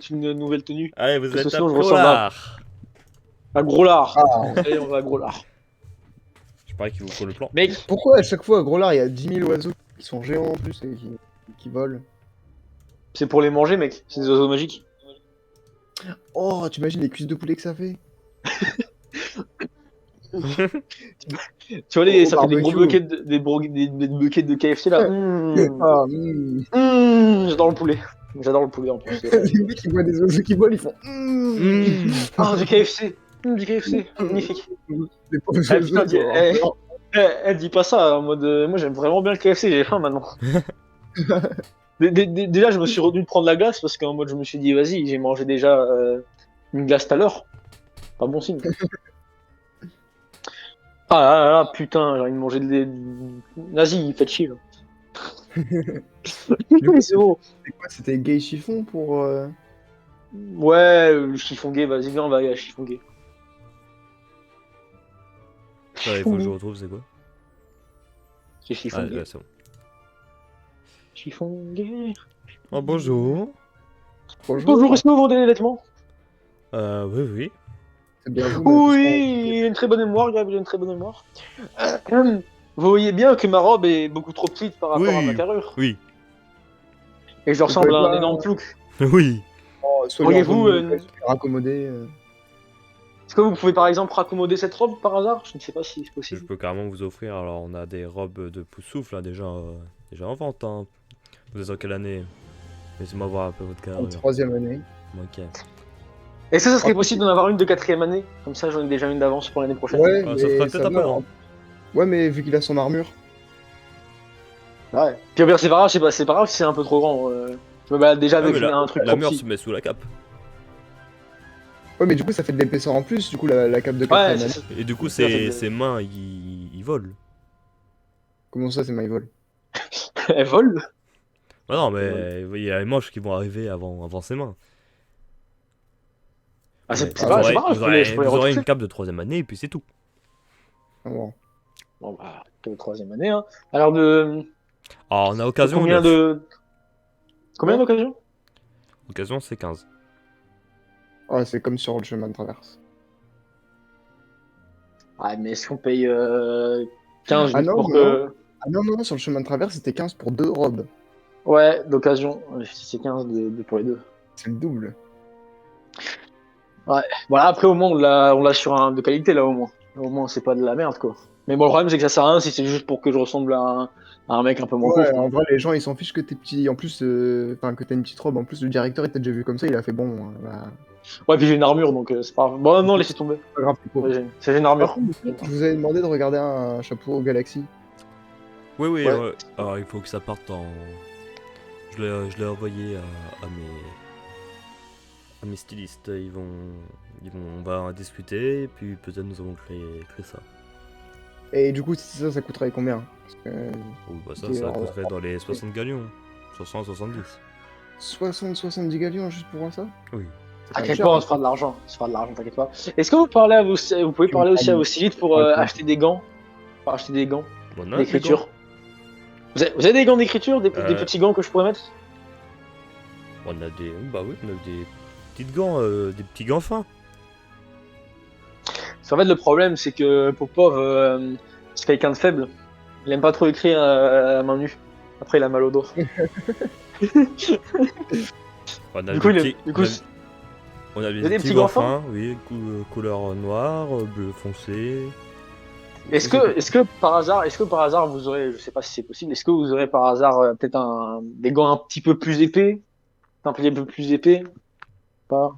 une nouvelle tenue. Allez, vous Parce que êtes à sinon, je ressemble Prolard. à Gros lard. Ah. Allez, on va à Gros lard. Je parie qu'il vous faut le plan. Mec, Pourquoi à chaque fois à Gros Lard il y a 10 000 oiseaux qui sont géants en plus et qui volent? c'est pour les manger, mec. C'est des oiseaux magiques. Oh, tu imagines les cuisses de poulet que ça fait? Tu vois, les, Au ça fait des gros barbecue. buckets des buckets de KFC là. Ah, J'adore le poulet. J'adore le poulet en plus. Les mecs qui voient des oiseaux qui volent, ils font Ah, du KFC. Du KFC. Magnifique. Les pauvres Eh, putain, oiseaux, elle dit pas ça en mode. Moi j'aime vraiment bien le KFC, j'ai faim maintenant. Déjà, je me suis retenu de prendre la glace parce qu'en mode je me suis dit, vas-y, j'ai mangé déjà une glace tout à l'heure. Pas bon signe. Ah là là, putain, j'ai envie de manger Vas-y, faites chier là. Du coup, C'est bon. c'était quoi? C'était gay chiffon pour. Ouais, le chiffon gay, vas-y, viens, on va aller à chiffon gay. Ouais, il faut que je retrouve, c'est quoi? C'est chiffon Ah, gay. là, c'est bon. Chiffon gay. Oh, bonjour. Bonjour, est-ce que vous vendez des vêtements? Oui, oui. C'est bien vous, Oui, il a une très bonne mémoire, Gab, il a une très bonne mémoire. Vous voyez bien que ma robe est beaucoup trop petite par rapport à ma Oui, carrure. oui, Et je ressemble pouvez à un pas- énorme plouc. oui. Auriez-vous, super accommodé. Est-ce que vous pouvez par exemple raccommoder cette robe par hasard? Je ne sais pas si c'est Je possible. peux carrément vous offrir. Alors, on a des robes de poussoufle là, déjà en vente. Hein. Vous êtes en quelle année? Laissez-moi voir un peu votre En carrière. 3ème année. Ok. Est-ce que ça serait possible d'en avoir une de 4ème année? Comme ça, j'en ai déjà une d'avance pour l'année prochaine. Ouais, Ah, ça mais fera peut-être un peu va, grand. hein. Ouais, mais vu qu'il a son armure. Ouais. Puis au pire, c'est pas grave, c'est pas grave si c'est un peu trop grand. Je me balade déjà Ah, avec mais un truc la trop mère petit. se met sous la cape. Ouais, mais du coup, ça fait de l'épaisseur en plus, du coup, la cape de 4ème Ouais, année. c'est ça. Et du coup, Ça fait de- ses mains, ils volent. Comment ça, c'est my vol? Elle vole. Ah non, mais il y a les manches qui vont arriver avant ses mains. Ah, c'est Mais pas grave, je peux les vous aurez retoucher. une cape de 3ème année et puis c'est tout. Ah bon. Bon, bah, que 3ème année, hein. Alors, Alors, on a occasion ou combien 9? de. Combien Ouais. d'occasions? Occasion, c'est 15. Ouais, c'est comme sur le chemin de traverse. Ah, mais est-ce qu'on paye 15 Ah juste non, pour non. que. Ah non, non, sur le chemin de traverse, c'était 15 pour 2 robes. Ouais, d'occasion. C'est 15 pour les deux. C'est le double. Voilà, après, au moins, on l'a sur un de qualité, là, au moins. Au moins, c'est pas de la merde, quoi. Mais bon, le problème, c'est que ça sert à rien si c'est juste pour que je ressemble à un mec un peu moins Ouais, pauvre, quoi. en vrai, les gens, ils s'en fichent que t'es petit. En plus, enfin, que t'as une petite robe. En plus, le directeur, il t'a déjà vu comme ça, il a fait bon. Bah, Ouais, puis j'ai une armure, donc c'est pas grave. Bon, non, laissez tomber. pas grave, t'es pauvre. Ouais, j'ai une Par armure. contre, je vous avais demandé de regarder un chapeau Galaxy. Oui, oui, Ouais. alors il faut que ça parte en. Je l'ai envoyé à mes stylistes. On va en discuter et puis peut-être nous allons créer ça. Et du coup, ça coûterait combien? Parce que Oh, bah Ok, ça alors, coûterait dans les 60 galions. 60-70. 60-70 galions juste pour ça? Oui. C'est quand même T'inquiète cher, pas, on hein. se fera de l'argent. On se fera de l'argent, t'inquiète pas. Est-ce que vous parlez à vous pouvez parler aussi à vos stylistes pour Ouais, ouais. acheter des gants? Pour acheter des gants On a d'écriture. Vous avez des gants d'écriture, des Euh. petits gants que je pourrais mettre? On a des. Bah oui, on a des petites gants, des petits gants fins. Parce qu'en fait, le problème, c'est que Popov, c'est quelqu'un de faible. Il aime pas trop écrire à main nue. Après, il a mal au dos. On a Du coup, des petits. du coup, On a avez des des petits petits gants gants fins, oui, couleur noire, bleu foncé. est-ce que par hasard vous aurez, je sais pas si c'est possible, est-ce que vous aurez par hasard peut-être des gants un petit peu plus épais, un peu plus épais, pas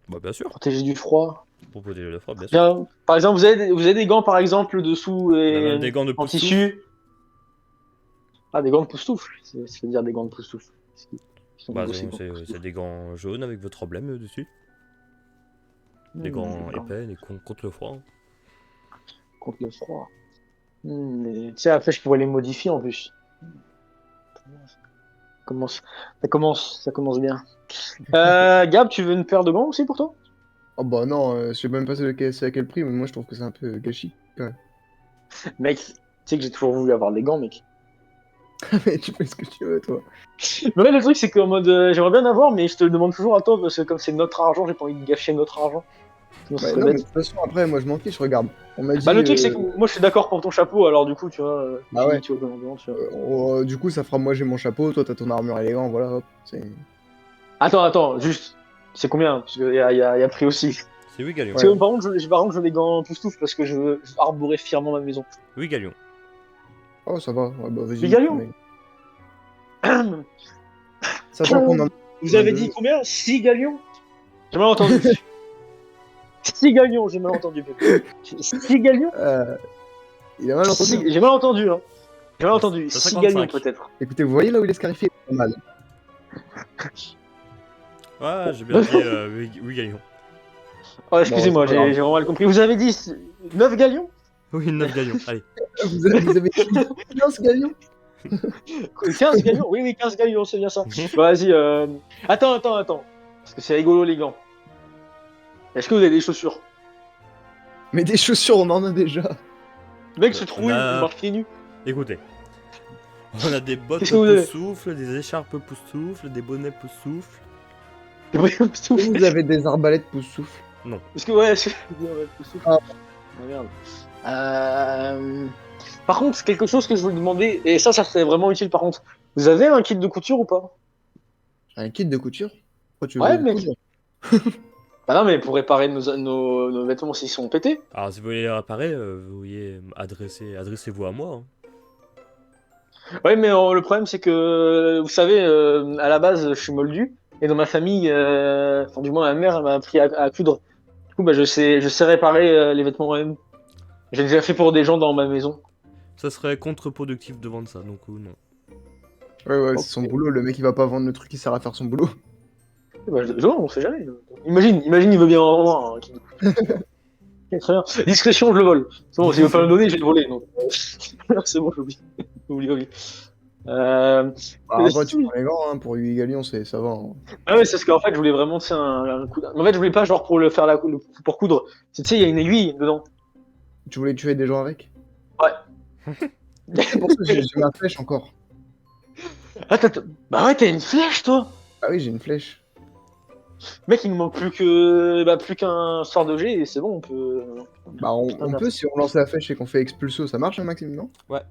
Bah bien sûr, protéger du froid. pour protéger le froid, bien sûr. Bien, par exemple, vous avez des gants par exemple dessous On a et même des gants de en pouce-souffle. tissu. Ah, des gants de pouce-souffle, c'est-à-dire des gants de pouce-souffle. Ils sont Bah beaux, ces gants de c'est pouce-souffle. des gants jaunes avec votre emblème dessus. Des gants épais, contre le froid. Contre le froid. Tu sais, après, je pourrais les modifier en plus. Ça commence bien. Gab, tu veux une paire de gants aussi pour toi? Oh bah non, je sais même pas c'est à quel prix, mais moi je trouve que c'est un peu gâchis. Ouais. Mec, tu sais que j'ai toujours voulu avoir des gants, mec. Mais tu fais ce que tu veux, toi. Mais ouais, le truc, c'est qu'en mode, j'aimerais bien en avoir, mais je te le demande toujours à toi, parce que comme c'est notre argent, j'ai pas envie de gâcher notre argent. Sinon, ce Ouais, serait non, mais de bête. toute façon, après, moi, je m'en fiche, regarde. On m'a dit. Bah, le truc, c'est que moi, je suis d'accord pour ton chapeau, alors du coup, tu vois, Bah ouais. tu vois comment on demande, tu vois. Du coup, ça fera moi, j'ai mon chapeau, toi, t'as ton armure élégant, voilà, hop. Attends, juste. C'est combien? Parce qu'il y a prix aussi. C'est 8 galions. Parce que, Ouais. par contre, je veux des gants poustouf parce que je veux arborer fièrement ma maison. 8 galions. Oh, ça va. Ouais, bah, vas-y. 8 galions. mais- Sachant qu'on en Vous avez deux. dit combien? 6 galions? J'ai mal entendu. 6 galions, j'ai mal entendu. 6 galions? Il a mal entendu. J'ai mal entendu, hein. J'ai mal entendu. Ça 6 55. galions, peut-être. Écoutez, vous voyez là où il est scarifié? Pas mal. Ouais, j'ai bien dit 8 galions. Oh, excusez-moi, Bon, c'est pas grave. j'ai vraiment mal compris. Vous avez dit 9 galions? Oui, 9 galions. Allez. Vous avez 15 galions? 15 galions? Oui, 15 galions, c'est bien ça. Bah, vas-y, attends. Parce que c'est rigolo, les gants. Est-ce que vous avez des chaussures? Mais des chaussures, on en a déjà. Le mec se trouve, a- il marche pieds nus. Écoutez. On a des bottes Qu'est-ce que vous avez pouce-souffle, des écharpes pouce-souffle, des bonnets pouce-souffle. Vous avez des arbalètes pouce-souffle. Parce que, ouais, Ah. Ah, merde. Par contre, c'est quelque chose que je voulais demander, et ça serait vraiment utile par contre. Vous avez un kit de couture ou pas? Un kit de couture? Pourquoi tu veux Ouais, le mec. coudre? Bah non, mais pour réparer nos vêtements s'ils sont pétés. Alors, si vous voulez les réparer, vous voyez, adressez-vous à moi. Hein. Ouais, mais le problème c'est que, vous savez, à la base, je suis moldu, et dans ma famille, enfin du moins ma mère elle m'a appris à coudre. Du coup, bah je sais réparer les vêtements moi-même. J'ai déjà fait pour des gens dans ma maison. Ça serait contre-productif de vendre ça, donc non. Ouais, c'est son boulot. Le mec, il va pas vendre le truc qui sert à faire son boulot. Bah, on sait jamais. Imagine, il veut bien en vendre un kit de couture. Ok, très bien. Discrétion, je le vole. C'est bon, s'il veut pas me le donner, je vais le voler. Donc, c'est bon, j'oublie. Oublie. Bah, après, tu prends les gants, hein, pour 8 galions, ça va. Hein. Ah ouais, c'est parce qu'en fait, je voulais vraiment, tu sais, un coup. En fait, je voulais pas genre pour le faire pour coudre. Tu sais, il y a une aiguille dedans. Tu voulais tuer des gens avec? Ouais. C'est pour ça que j'ai ma flèche encore. Ah, bah ouais, t'as une flèche, toi. Ah oui, j'ai une flèche. Mec, il nous manque plus qu'un sort de jet et c'est bon, on peut. Bah, on peut, si on lance la flèche et qu'on fait expulso, ça marche, hein, Maxime, non? Ouais.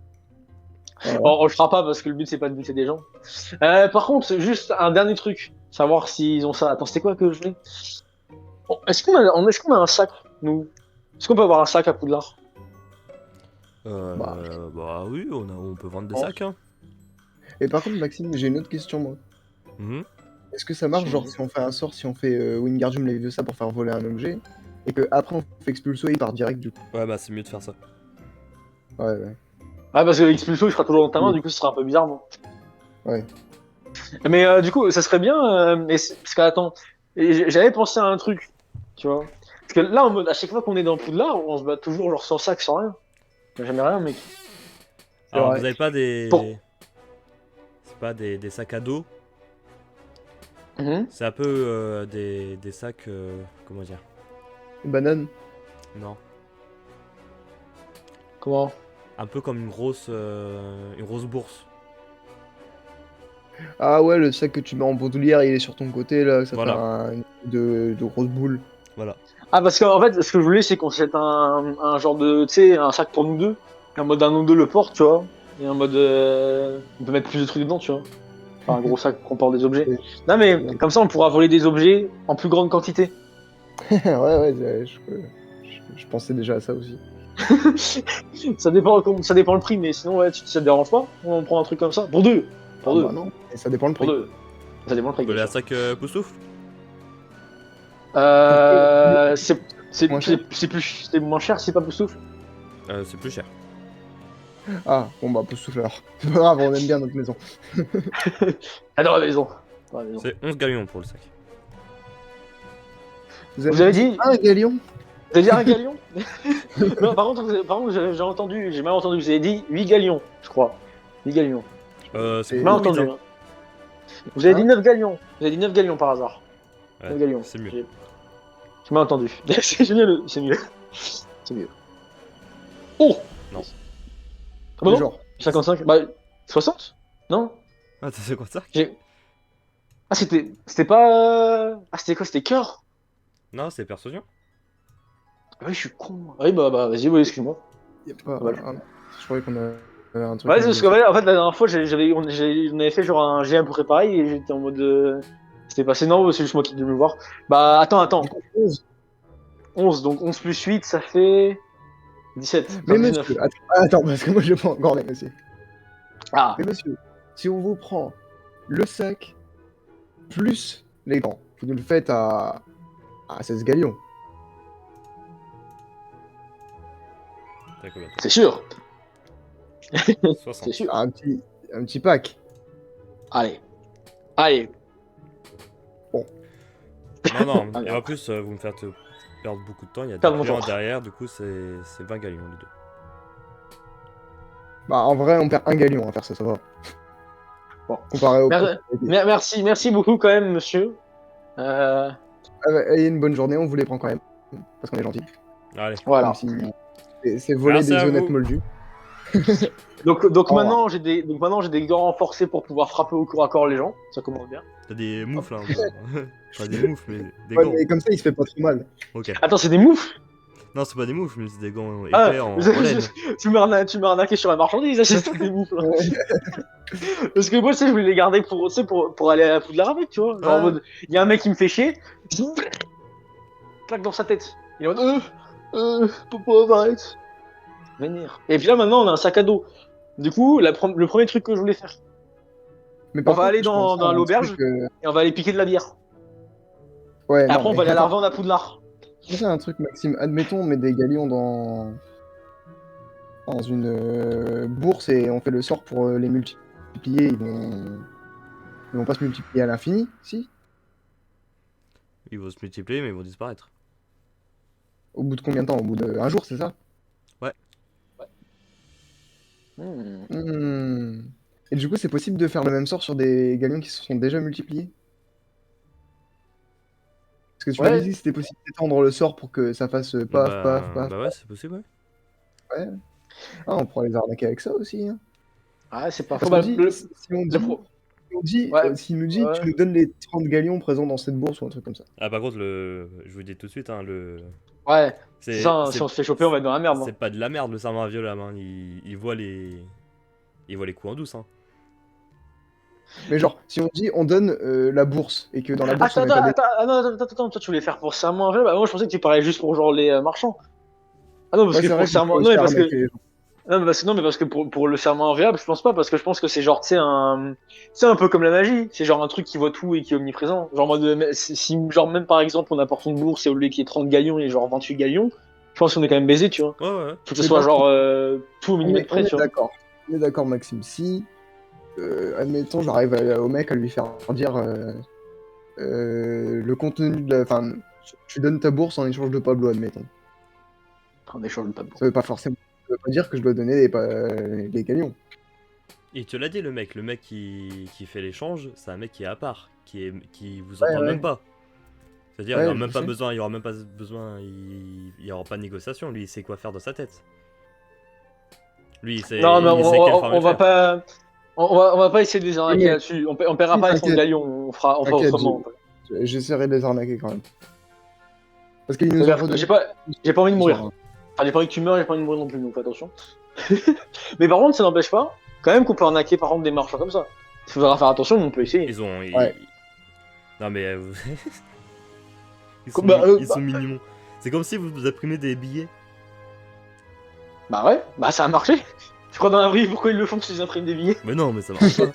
On le fera pas parce que le but c'est pas de buter des gens. Par contre, juste un dernier truc, savoir s'ils ont ça. Attends, c'était quoi que je voulais? Bon, est-ce qu'on a un sac, nous? Est-ce qu'on peut avoir un sac à Poudlard? Bah oui, on peut vendre des Oh. sacs. Hein. Et par contre, Maxime, j'ai une autre question, moi. Mhm. Est-ce que ça marche, genre, si on fait un sort, si on fait Wingardium Leviosa pour faire voler un objet, et que après on fait expulso, il part direct, du coup? Ouais, bah c'est mieux de faire ça. Ouais. Ah, parce que l'expulso il sera toujours dans ta main, du coup ce sera un peu bizarre, non? Ouais. Mais du coup, ça serait bien. Parce que, attends, j'avais pensé à un truc, tu vois. Parce que là, en mode, à chaque fois qu'on est dans Poudlard, on se bat toujours genre sans sac, sans rien. Y a jamais rien, mec. Alors, vrai. vous avez pas des. Pour- C'est pas des sacs à dos. Mhm. C'est un peu des sacs. Comment dire? Banane. Non. Comment? Un peu comme une grosse bourse. Ah ouais, le sac que tu mets en bandoulière, il est sur ton côté, là, ça Voilà. fait de grosses boules. Voilà. Ah, parce qu'en fait, ce que je voulais, c'est qu'on s'achète un genre de. Tu sais, un sac pour nous deux. En mode, un ou deux le porte, tu vois. Et en mode. On peut mettre plus de trucs dedans, tu vois. Enfin, un gros sac qu'on porte des objets. Oui. Non, mais comme ça, on pourra voler des objets en plus grande quantité. ouais, je pensais déjà à ça aussi. ça dépend le prix, mais sinon, ouais, ça te dérange pas? On prend un truc comme ça? Pour deux. Pour deux. Bah non, et ça dépend le Pour prix. deux. Ça dépend le prix. Vous voulez un sac pouce-souffle? C'est Moins cher. c'est moins cher, c'est pas plus souffle. C'est plus cher. Ah, bon bah, pouce souffle alors. C'est pas grave, on aime bien notre maison. Ah, dans la maison. Dans la maison. C'est 11 galions pour le sac. Vous avez dit un galion? Vous avez dit un galion? Non, par contre, j'ai mal entendu. Vous avez dit 8 galions, je crois. 8 galions. C'est J'ai mal pour entendu. huit, hein. Hein. Vous avez dit Hein 9 galions. Vous avez dit 9 galions par hasard. Ouais, 9 galions. c'est mieux. J'ai mal entendu. C'est mieux. C'est mieux. Oh! Non. Ah bon, non Genre. 55? Bah, 60? Non? Ah, t'as fait quoi ça? J'ai... Ah, c'était pas... Ah, c'était quoi? C'était cœur? Non, c'est persuasion. Ah oui, je suis con. Ah oui, bah vas-y, oui, excuse-moi. Y a pas. Voilà. Ah non. Je croyais qu'on avait un truc Ouais, à c'est parce qu'en négocier. fait, la dernière fois, on avait fait genre un G à peu près pareil et j'étais en mode. C'était passé, non, c'est juste moi qui devais me voir. Bah, attends. Du coup, 11. 11, donc 11 plus 8, ça fait 17, Mais enfin 19. monsieur, attends, parce que moi je vais pas encore négocier. Ah, Mais monsieur, si on vous prend le sac plus les gants, vous nous le faites à 16 galions. T'as combien toi? c'est sûr, 60. c'est sûr. Un petit pack. Allez, allez. Non, non, Ah, et merde. en plus, vous me faites perdre beaucoup de temps. Il y a des Perdre mon clients temps. derrière, du coup, c'est 20 galions les deux. Bah en vrai, on perd un galion à faire ça, ça va. Bon. Comparé au Mer- merci beaucoup quand même, monsieur. Euh, Ayez une bonne journée, on vous les prend quand même. Parce qu'on est gentil. Allez, voilà. Même si c'est voler Merci des à honnêtes vous. moldus. Donc Au revoir. maintenant, j'ai des gants renforcés pour pouvoir frapper au corps à corps les gens. Ça commence bien. t'as des moufles, hein. Bon. Pas des moufles, mais des Ouais, gants. mais comme ça, il se fait pas trop mal. Ok. Attends, c'est des moufles? Non, c'est pas des moufles, mais c'est des gants Ah, épais en laine. tu m'as arnaqué sur la marchandise, c'est ça des moufles. Ouais. Parce que moi, tu sais, je voulais les garder pour, tu sais, pour aller à Poudlard avec, tu vois. Genre en Ah. mode, il y a un mec qui me fait chier, claque dans sa tête. Il est en mode, papa, arrête. Vénère. Et puis là, maintenant, on a un sac à dos. Du coup, le premier truc que je voulais faire, Mais on par va contre, aller je pense à dans un l'auberge truc, et on va aller piquer de la bière. Ouais, Et non, après, on mais va aller à la attends, revendre à Poudlard. je pense à un truc, Maxime. Admettons, on met des galions dans une bourse et on fait le sort pour les multiplier. Ils vont pas se multiplier à l'infini, si? Ils vont se multiplier, mais ils vont disparaître. Au bout de combien de temps? Au bout d'un jour, c'est ça? Ouais. Hmm. Hmm. Et du coup, c'est possible de faire le même sort sur des galions qui se sont déjà multipliés? Parce que tu m'avais Ouais. dit que c'était possible d'étendre le sort pour que ça fasse paf, paf, paf. Bah ouais, c'est possible, ouais. Ouais. Ah, on pourrait les arnaquer avec ça aussi, hein. Ah, c'est pas Parce faux. qu'on Bah, dit, si on dit, pro- si on dit, Ouais. s'il nous dit, Ouais. tu nous donnes les 30 galions présents dans cette bourse ou un truc comme ça. Ah, par contre, je vous dis tout de suite, hein, Ouais, c'est c'est ça, hein, si on se fait choper, on va être dans la merde. hein. c'est pas de la merde le serment à Violam, hein. Il voit les coups en douce, hein. Mais genre, si on dit, on donne la bourse et que dans la bourse, on met pas des... Attends, toi tu voulais faire pour serment à bah, moi je pensais que tu parlais juste pour genre les marchands. Ah non, parce Ouais, que c'est pour vrai le qu'on serment. peut Non, aussi mais parce que. arnaquer les gens. Non, mais parce que pour le serment invariable, je pense pas, parce que je pense que c'est genre, tu sais, c'est un peu comme la magie. C'est genre un truc qui voit tout et qui est omniprésent. Genre, en mode, si, genre, même par exemple, on apporte une bourse et au lieu qu'il y ait 30 galions et genre 28 galions, je pense qu'on est quand même baisé, tu vois. Ouais, ouais. Faut que ce Mais soit par genre tout au On millimètre est, près, tu vois. d'accord. On est d'accord, Maxime. Si, admettons, j'arrive au mec à lui faire dire le contenu de la... Enfin, tu donnes ta bourse en échange de Pablo, admettons. On échange pas de bourse. Ça veut pas forcément... Ça veut pas dire que je dois donner les galions. Il te l'a dit, le mec qui fait l'échange, c'est un mec qui est à part, qui vous Ouais, entend ouais. même pas. C'est-à-dire, Ouais, il y aura je même pas sais. besoin, il y aura même pas besoin, il y aura pas de négociation, lui il sait quoi faire dans sa tête. Lui il sait, Non, mais il sait quelle forme on va faire. pas. On va pas essayer de les arnaquer mais- là-dessus. On paiera Si, pas les 30 t'inquiète. galions, on fera T'inquiète, autrement. J'essaierai de les arnaquer quand même. Parce qu'ils nous ont redonné... J'ai pas envie de mourir. Genre, Enfin, j'ai pas envie que tu meurs, j'ai pas envie de mourir non plus, donc fais attention. Mais par contre, ça n'empêche pas, quand même, qu'on peut arnaquer par contre des marchands comme ça. Il faudra faire attention, mais on peut essayer. Ouais. Non mais... ils sont mignons. C'est comme si vous imprimez des billets. Bah ouais, bah ça a marché. Tu crois dans la vraie vie pourquoi ils le font s'ils impriment des billets? Mais non, mais ça marche pas.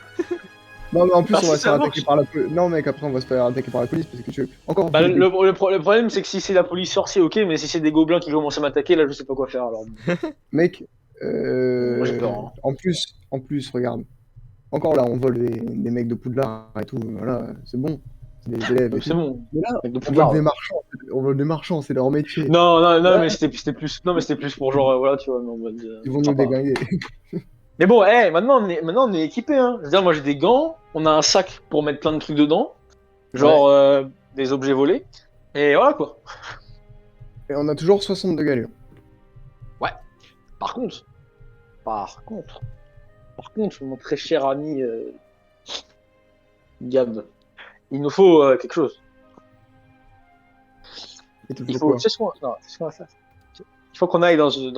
Non, mais en plus, Ah, on va si, se faire ça attaquer marche. par la police. Non, mec, après, on va se faire attaquer par la police parce que tu... Encore Bah, voler le problème, c'est que si c'est la police sorcier, ok, mais si c'est des gobelins qui commencent à m'attaquer, là, je sais pas quoi faire alors. Mec, Moi, j'ai peur, hein. en plus, regarde. Encore là, on vole des mecs de Poudlard et tout, voilà, c'est bon. C'est des élèves et Donc c'est tout. bon. Mais là, Mec de on Poudlard, vole des ouais. marchands, c'est leur métier. Non, Ouais. mais c'était plus, non, mais c'était plus pour genre, voilà, tu vois, mais en mode, Ils vont nous sympa. déglinguer. Mais bon, maintenant on est équipé, hein. Je veux dire, moi j'ai des gants, on a un sac pour mettre plein de trucs dedans, genre des objets volés, et voilà quoi. Et on a toujours 62 galions. Par contre, Par contre, mon très cher ami Gab, il nous faut quelque chose. Et tout Il faut faut, quoi? tu sais ce qu'on non, tu sais ce qu'on va faire. Il faut qu'on aille dans une,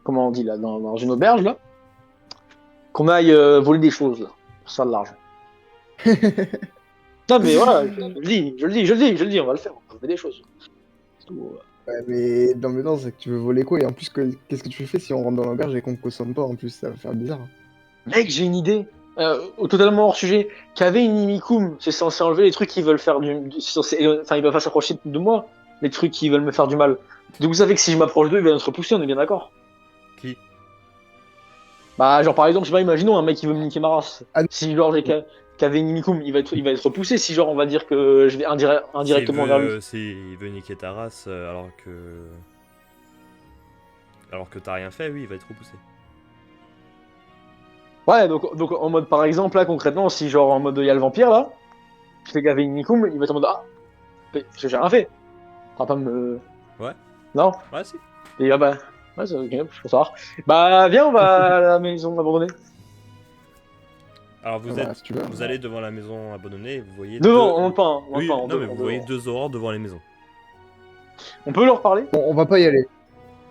comment on dit là, dans une auberge là, qu'on aille voler des choses là, pour ça de l'argent. Non mais voilà, je le dis, on va le faire, on va voler des choses. C'est tout. Ouais, mais dans mes temps, c'est que tu veux voler quoi? Et en plus, qu'est-ce que tu fais si on rentre dans l'auberge et qu'on ne consomme pas? En plus, ça va faire bizarre. Mec, j'ai une idée. Totalement hors sujet. Qu'avait une Inimicum, c'est censé enlever les trucs qui veulent faire c'est enfin, ils peuvent pas s'approcher de moi, les trucs qui veulent me faire du mal. Donc vous savez que si je m'approche d'eux, ils vont se repousser, on est bien d'accord. Qui? Bah, genre par exemple, je sais pas, imaginons un mec qui veut me niquer ma race. Ah, Si genre qu'avait une Inimicum, il va être repoussé. Si genre on va dire que je vais indirectement vers lui. S'il veut niquer ta race alors que t'as rien fait, oui, il va être repoussé. Ouais, donc en mode par exemple là concrètement, si genre en mode il y a le vampire là, je fais qu'avait une Inimicum, il va être en mode ah, parce que j'ai rien fait. On va pas me. Ouais. Non. Ouais, si. Et ah bah, ouais, c'est ok, je peux savoir. Bah, viens, on va à la maison abandonnée. Alors voilà, si tu veux. vous allez devant la maison abandonnée et vous voyez Devant, on monte pas, hein, on monte Oui, pas, non mais vous voyez devant. deux aurores devant les maisons. On peut leur parler Bon, on va pas y aller.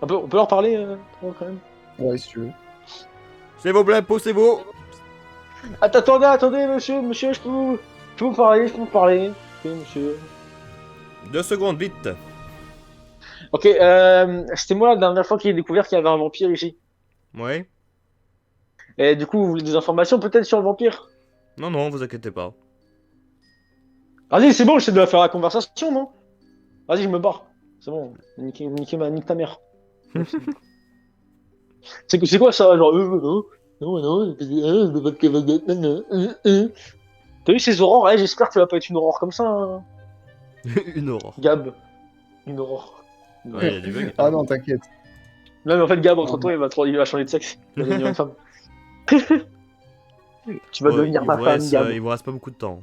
on peut leur parler quand même. Ouais, si tu veux. C'est vos blagues, poussez-vous. Attendez, monsieur, je peux vous parler. Oui, monsieur. 2 secondes, vite. Ok, c'était moi la dernière fois qu'il a découvert qu'il y avait un vampire ici. Ouais. Et du coup, vous voulez des informations peut-être sur le vampire? Non, vous inquiétez pas. Vas-y, c'est bon, j'essaie de faire la conversation, non? Vas-y, je me barre. C'est bon, nique ta mère. C'est quoi ça? Genre, T'as vu ces aurores? Ouais, j'espère que tu vas pas être une aurore comme ça, hein. Une aurore. Gab, une aurore. Ouais, il y a du bug. Ah non, t'inquiète. Non, mais en fait, Gab, entre temps, il va changer de sexe. Il va devenir une femme. Tu vas devenir ma femme, Gab. Il vous reste pas beaucoup de temps.